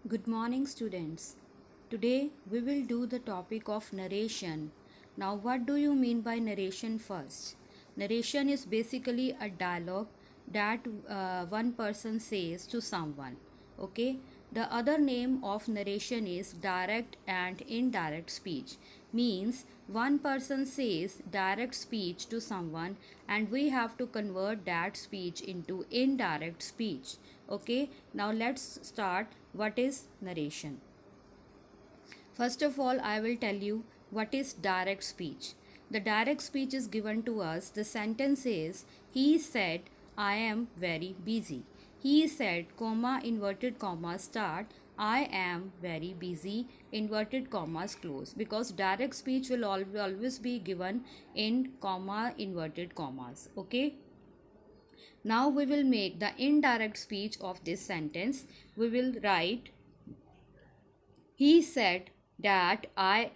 Good morning, students. Today we will do the topic of narration. Now, what do you mean by narration first? Narration is basically a dialogue that one person says to someone. Okay? The other name of narration is direct and indirect speech. Means one person says direct speech to someone and we have to convert that speech into indirect speech. Okay, now let's start. What is narration? First of all, I will tell you what is direct speech. The direct speech is given to us. The sentence is, he said, I am very busy. He said, comma, inverted comma, start, I am very busy, inverted commas close. Because direct speech will always be given in comma, inverted commas. Okay. Now we will make the indirect speech of this sentence. We will write, he said that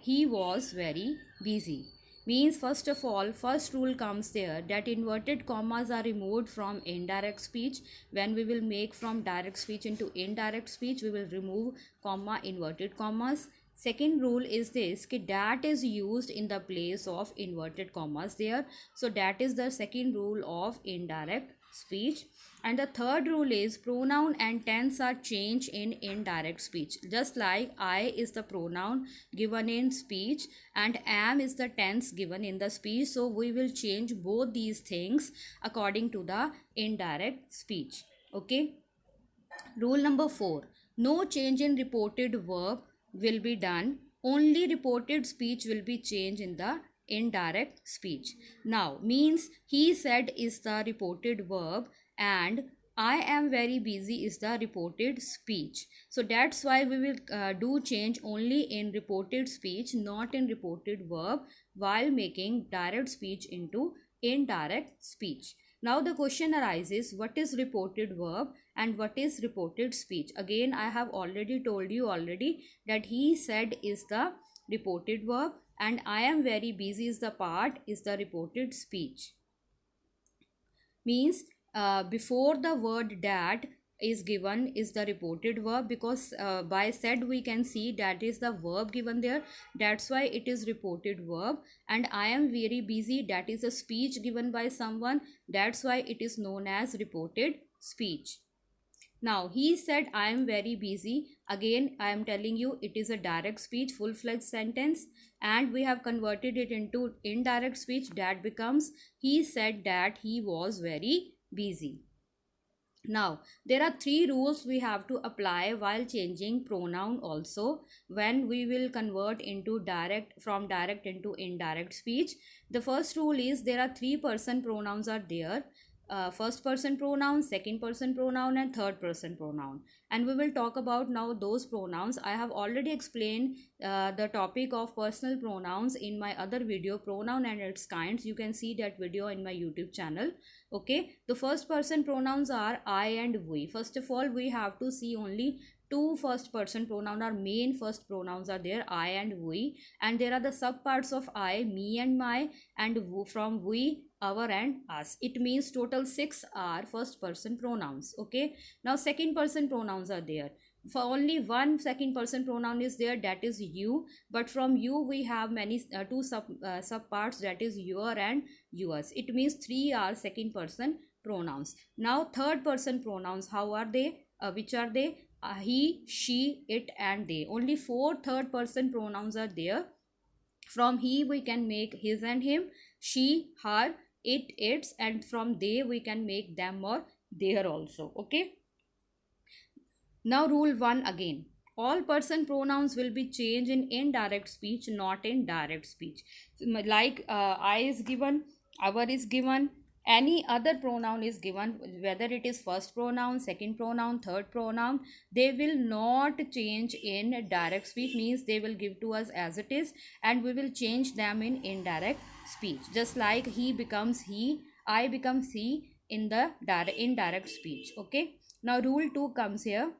he was very busy. Means first of all, first rule comes there that inverted commas are removed from indirect speech. When we will make from direct speech into indirect speech, we will remove comma, inverted commas. Second rule is this कि that is used in the place of inverted commas there. So that is the second rule of indirect speech. And the third rule is pronoun and tense are changed in indirect speech. Just like I is the pronoun given in speech and am is the tense given in the speech. So we will change both these things according to the indirect speech. Okay. Rule number 4. No change in reported verb will be done. Only reported speech will be changed in the indirect speech. Now, means he said is the reported verb and I am very busy is the reported speech. So that's why we will do change only in reported speech, not in reported verb, while making direct speech into indirect speech. Now the question arises, what is reported verb and what is reported speech? Again, I have already told you already that he said is the reported verb and I am very busy is the part is the reported speech. Means before the word that is given is the reported verb, because by said we can see that is the verb given there, that's why it is reported verb. And I am very busy, that is a speech given by someone, that's why it is known as reported speech. Now he said I am very busy. Again, I am telling you it is a direct speech, full-fledged sentence, and we have converted it into indirect speech. That becomes he said that he was very busy. Now, there are three rules we have to apply while changing pronoun also when we will convert into direct from direct into indirect speech. The first rule is there are three person pronouns are there. First person pronoun, second person pronoun and third person pronoun, and we will talk about now those pronouns. I have already explained the topic of personal pronouns in my other video, pronoun and its kinds. You can see that video in my YouTube channel. Okay, the first person pronouns are I and we. First of all, we have to see only two first person pronoun. Our main first pronouns are there, I and we, and there are the sub parts of I, me and my, and from we, our and us. It means total 6 are first person pronouns. Okay, now second person pronouns are there. For only one second person pronoun is there, that is you, but from you we have many two sub parts, that is your and yours. It means 3 are second person pronouns. Now third person pronouns, how are they? Which are they? He, she, it and they. Only 4 third person pronouns are there. From he we can make his and him, she, her, it, its, and from they we can make them or their also. Okay, now rule 1 again. All person pronouns will be changed in indirect speech, not in direct speech. Like I is given, our is given, any other pronoun is given, whether it is first pronoun, second pronoun, third pronoun, they will not change in direct speech. Means they will give to us as it is and we will change them in indirect speech. Just like he becomes he, I becomes he in the indirect speech. Okay, now rule 2 comes here.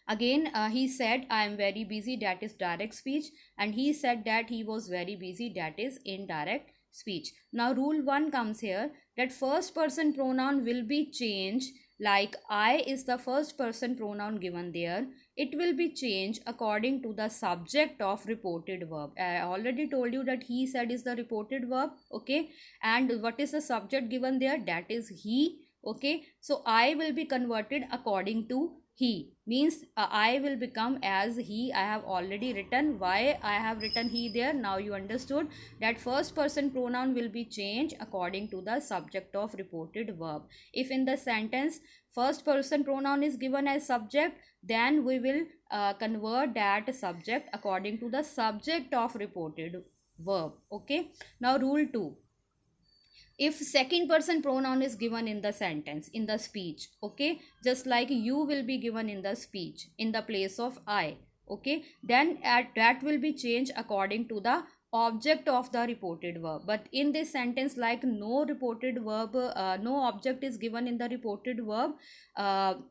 Again, he said, I am very busy, that is direct speech. And he said that he was very busy, that is indirect speech. Now, rule 1 comes here that first person pronoun will be changed like I is the first person pronoun given there, it will be changed according to the subject of reported verb. I already told you that he said is the reported verb, okay, and what is the subject given there? That is he, okay. So I will be converted according to he, means I will become as he. I have already written why I have written he there. Now you understood that first person pronoun will be changed according to the subject of reported verb. If in the sentence first person pronoun is given as subject, then we will convert that subject according to the subject of reported verb, okay. Now rule 2, if second person pronoun is given in the sentence, in the speech, okay, just like you will be given in the speech in the place of I, okay, then that will be changed according to the object of the reported verb. But in this sentence, like no reported verb, no object is given in the reported verb,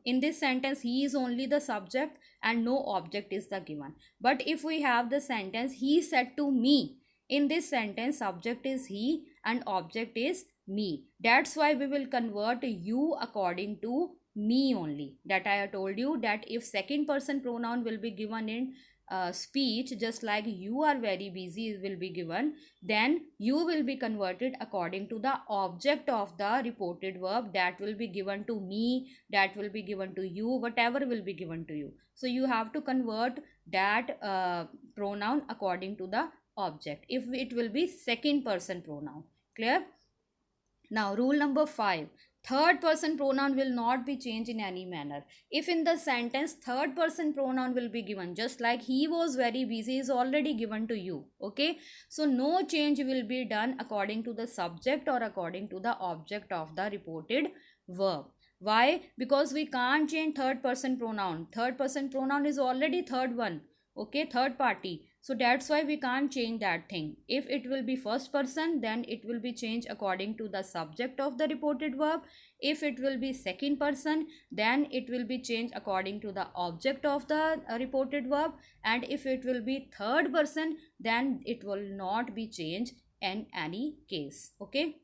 in this sentence he is only the subject and no object is the given. But if we have the sentence he said to me, in this sentence subject is he and object is me. That's why we will convert you according to me only. That I have told you that if second person pronoun will be given in speech, just like you are very busy will be given, then you will be converted according to the object of the reported verb. That will be given to me, that will be given to you, whatever will be given to you. So you have to convert that pronoun according to the object if it will be second person pronoun. Clear? Now rule number 5, third person pronoun will not be changed in any manner. If in the sentence third person pronoun will be given, just like he was very busy is already given to you, okay, so no change will be done according to the subject or according to the object of the reported verb. Why? Because we can't change third person pronoun. Third person pronoun is already third one, okay, third party. So that's why we can't change that thing. If it will be first person, then it will be changed according to the subject of the reported verb. If it will be second person, then it will be changed according to the object of the reported verb. And if it will be third person, then it will not be changed in any case, okay.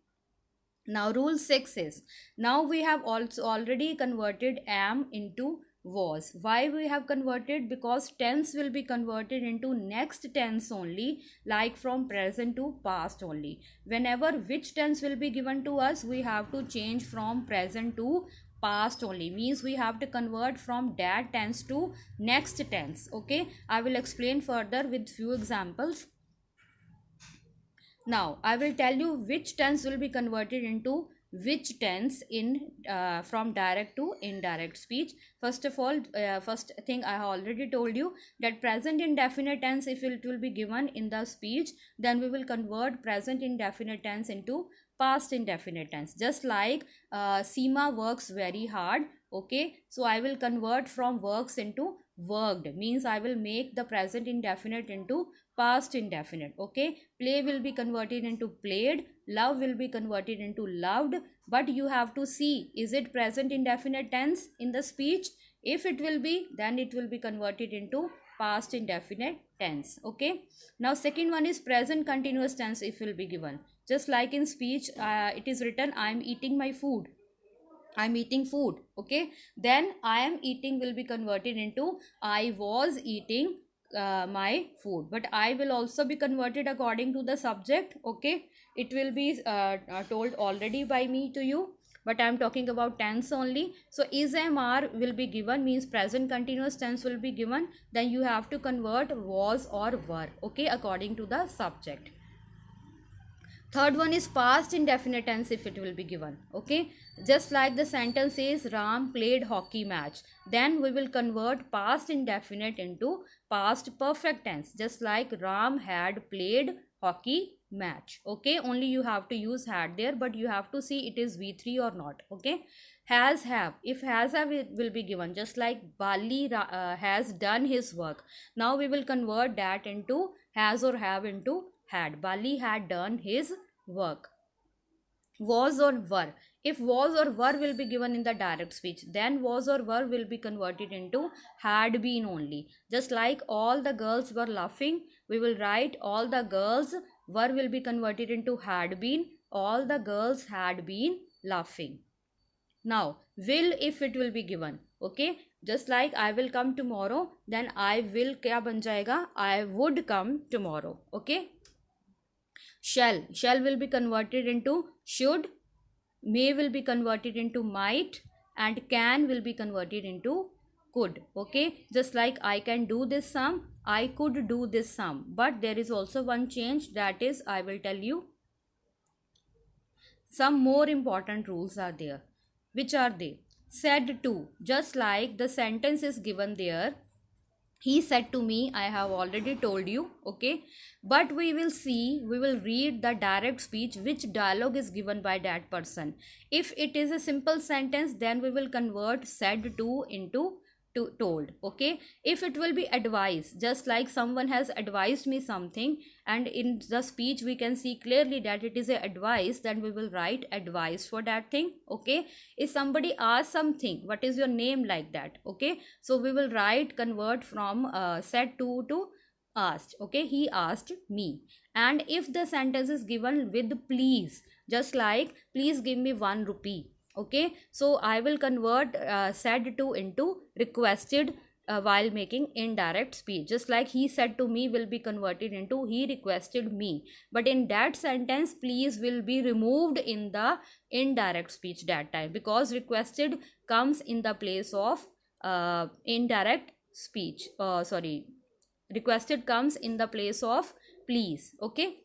Now rule 6 is, now we have also already converted am into was. Why we have converted? Because tense will be converted into next tense only, like from present to past only. Whenever which tense will be given to us, we have to change from present to past only, means we have to convert from that tense to next tense, okay. I will explain further with few examples. Now, I will tell you which tense will be converted into which tense in from direct to indirect speech. First of all, first thing I have already told you that present indefinite tense, if it will be given in the speech, then we will convert present indefinite tense into past indefinite tense. Just like Seema works very hard, okay, so I will convert from works into worked, means I will make the present indefinite into past indefinite, okay. Play will be converted into played, love will be converted into loved. But you have to see, is it present indefinite tense in the speech? If it will be, then it will be converted into past indefinite tense, okay. Now second one is present continuous tense. If will be given, just like in speech, it is written I am eating my food, I'm eating food, okay. Then I am eating will be converted into I was eating my food. But I will also be converted according to the subject, okay. It will be told already by me to you, but I am talking about tense only. So is mr will be given, means present continuous tense will be given. Then you have to convert was or were, okay, according to the subject. Third one is past indefinite tense if it will be given, okay. Just like the sentence says Ram played hockey match, then we will convert past indefinite into past perfect tense, just like Ram had played hockey match, okay. Only you have to use had there, but you have to see it is V3 or not, okay. Has have, if has have it will be given, just like Bali has done his work. Now we will convert that into has or have into had. Bali had done his work. Was or were, if was or were will be given in the direct speech, then was or were will be converted into had been only. Just like all the girls were laughing, we will write all the girls were will be converted into had been, all the girls had been laughing. Now will, if it will be given, okay, just like I will come tomorrow, then I will क्या बन जाएगा, I would come tomorrow. Okay. Shall will be converted into should, may will be converted into might, and can will be converted into could. Okay, just like I can do this sum, I could do this sum, but there is also one change, that is I will tell you. Some more important rules are there. Which are they? Said to, just like the sentence is given there, he said to me, I have already told you, okay, but we will see, we will read the direct speech, which dialogue is given by that person. If it is a simple sentence, then we will convert said to into to told. Okay, if it will be advice, just like someone has advised me something, and in the speech we can see clearly that it is a advice, then we will write advice for that thing. Okay, if somebody asks something, what is your name, like that, okay, so we will write, convert from said to asked. Okay, he asked me. And if the sentence is given with please, just like please give me 1 rupee, okay, so I will convert said to into requested while making indirect speech. Just like he said to me will be converted into he requested me, but in that sentence please will be removed in the indirect speech that time, because requested comes in the place of indirect speech, sorry, requested comes in the place of please. Okay.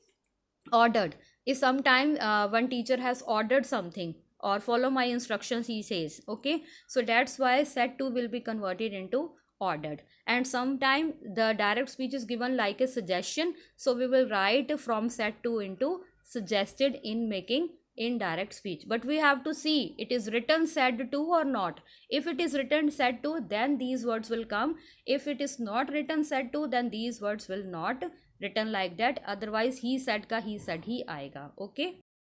Ordered, if sometime one teacher has ordered something, or follow my instructions, he says, okay, so that's why said to will be converted into ordered. And sometime the direct speech is given like a suggestion, so we will write from said to into suggested in making indirect speech. But we have to see it is written said to or not. If it is written said to, then these words will come. If it is not written said to, then these words will not written like that. Otherwise he said ka he said ही आएगा. Okay.